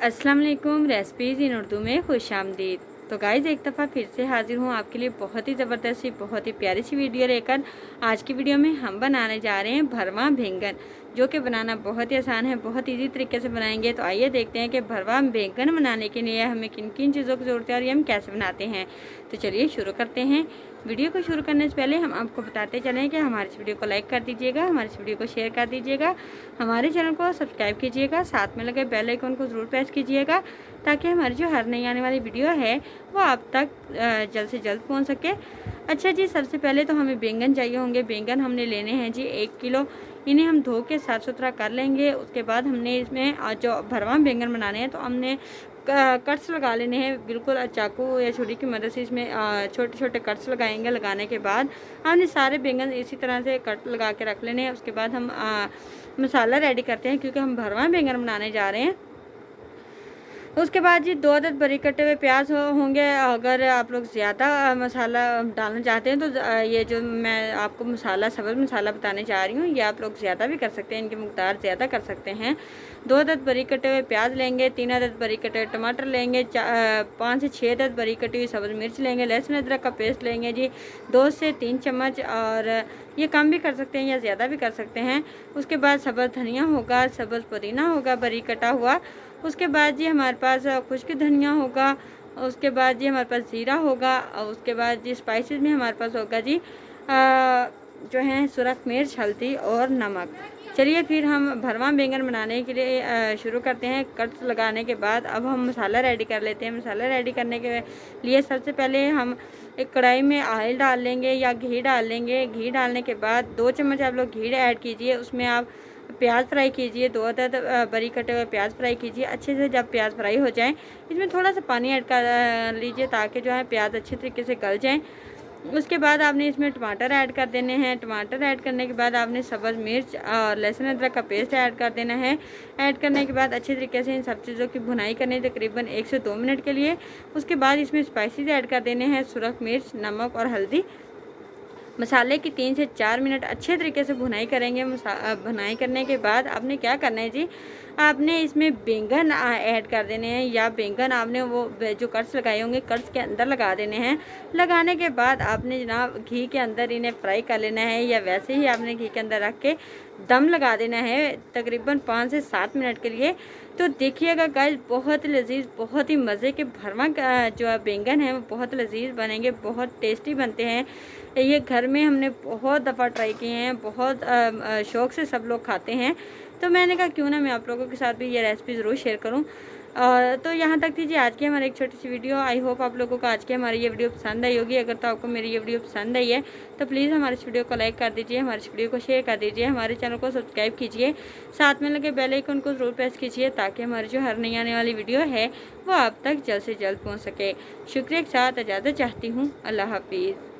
अस्सलाम वालेकुम। रेसिपीज़ इन उर्दू में खुशामदीद। तो गाइज़ एक दफ़ा फिर से हाजिर हूँ आपके लिए बहुत ही ज़बरदस्त सी बहुत ही प्यारी सी वीडियो लेकर। आज की वीडियो में हम बनाने जा रहे हैं भरवा बैंगन, जो कि बनाना बहुत ही आसान है, बहुत ईजी तरीके से बनाएंगे। तो आइए देखते हैं कि भरवा बैंगन बनाने के लिए हमें किन किन चीज़ों की ज़रूरत है और ये हम कैसे बनाते हैं। तो चलिए शुरू करते हैं। वीडियो को शुरू करने से पहले हम आपको बताते चलें कि हमारी इस वीडियो को लाइक कर दीजिएगा, हमारी इस वीडियो को शेयर कर दीजिएगा, हमारे चैनल को सब्सक्राइब कीजिएगा, साथ में लगे बेल आइकन को ज़रूर प्रेस कीजिएगा ताकि हमारी जो हर नई आने वाली वीडियो है वो आप तक जल्द से जल्द पहुंच सके। अच्छा जी, सबसे पहले तो हमें बैंगन चाहिए होंगे। बैंगन हमने लेने हैं जी 1 किलो। इन्हें हम धो के साफ़ सुथरा कर लेंगे। उसके बाद हमने इसमें जो भरवा बैंगन बनाने हैं तो हमने कट्स लगा लेने हैं। बिल्कुल चाकू या छुरी की मदद से इसमें छोटे छोटे कट्स लगाएंगे। लगाने के बाद हमने सारे बैंगन इसी तरह से कट लगा के रख लेने हैं। उसके बाद हम मसाला रेडी करते हैं, क्योंकि हम भरवा बैंगन बनाने जा रहे हैं। उसके बाद जी 2 अदद बारीक कटे हुए प्याज होंगे। अगर आप लोग ज़्यादा मसाला डालना चाहते हैं तो ये जो मैं आपको मसाला सब्ज़ मसाला बताने जा रही हूँ, ये आप लोग ज़्यादा भी कर सकते हैं, इनकी मकदार ज़्यादा कर सकते हैं। 2 अदद बारीक कटे हुए प्याज लेंगे, 3 अदद बारीक कटे हुए टमाटर लेंगे, 5 से 6 अदद बारीक कटी हुई सब्ज़ मिर्च लेंगे, लहसुन अदरक का पेस्ट लेंगे जी 2 से 3 चम्मच, और ये कम भी कर सकते हैं या ज़्यादा भी कर सकते हैं। उसके बाद सब्ज़ धनिया होगा, सब्ज़ पुदीना होगा बारीक कटा हुआ। उसके बाद जी हमारे पास खुश्क धनिया होगा। उसके बाद जी हमारे पास ज़ीरा होगा। और उसके बाद जी स्पाइसेस में हमारे पास होगा जी जो है सुरख मिर्च, हल्दी और नमक। चलिए फिर हम भरवा बैंगन बनाने के लिए शुरू करते हैं। कट लगाने के बाद अब हम मसाला रेडी कर लेते हैं। मसाला रेडी करने के लिए सबसे पहले हम एक कढ़ाई में ऑयल डाल लेंगे या घी डाल लेंगे। घी डालने के बाद 2 चम्मच आप लोग घी ऐड कीजिए। उसमें आप प्याज फ्राई कीजिए, 2 अदद बारीक कटे हुए प्याज फ्राई कीजिए। अच्छे से जब प्याज फ्राई हो जाएं, इसमें थोड़ा सा पानी ऐड कर लीजिए ताकि जो है प्याज अच्छे तरीके से गल जाएं। उसके बाद आपने इसमें टमाटर ऐड कर देने हैं। टमाटर ऐड करने के बाद आपने सब्ज़ मिर्च और लहसुन अदरक का पेस्ट ऐड कर देना है। ऐड करने के बाद अच्छे तरीके से इन सब चीज़ों की भुनाई करनी है तकरीबन 1 से 2 मिनट के लिए। उसके बाद इसमें स्पाइसेस ऐड कर देने हैं, सुरख मिर्च, नमक और हल्दी। मसाले की 3 से 4 मिनट अच्छे तरीके से भुनाई करेंगे। भुनाई करने के बाद आपने क्या करना है जी, आपने इसमें बैंगन ऐड कर देने हैं, या बैंगन आपने वो जो कट्स लगाए होंगे कट्स के अंदर लगा देने हैं। लगाने के बाद आपने जनाब घी के अंदर इन्हें फ्राई कर लेना है, या वैसे ही आपने घी के अंदर रख के दम लगा देना है तकरीबन 5 से 7 मिनट के लिए। तो देखिएगा गाइस, बहुत लजीज, बहुत ही मज़े के भरवा जो बैंगन है वो बहुत लजीज बनेंगे, बहुत टेस्टी बनते हैं। ये घर में हमने बहुत दफ़ा ट्राई किए हैं, बहुत शौक़ से सब लोग खाते हैं। तो मैंने कहा क्यों ना मैं आप लोगों के साथ भी ये रेसिपी ज़रूर शेयर करूं। तो यहाँ तक थी जी आज की हमारी एक छोटी सी वीडियो। आई होप आप लोगों को आज की हमारी ये वीडियो पसंद आई होगी। अगर तो आपको मेरी ये वीडियो पसंद आई है तो प्लीज़ हमारे इस वीडियो को लाइक कर दीजिए, हमारे इस वीडियो को शेयर कर दीजिए, हमारे चैनल को सब्सक्राइब कीजिए, साथ में लगे बेल आइकन को ज़रूर प्रेस कीजिए ताकि हमारी जो हर नई आने वाली वीडियो है वो आप तक जल्द से जल्द पहुँच सके। शुक्रिया के साथ इजाज़त चाहती हूँ। अल्लाह हाफिज़।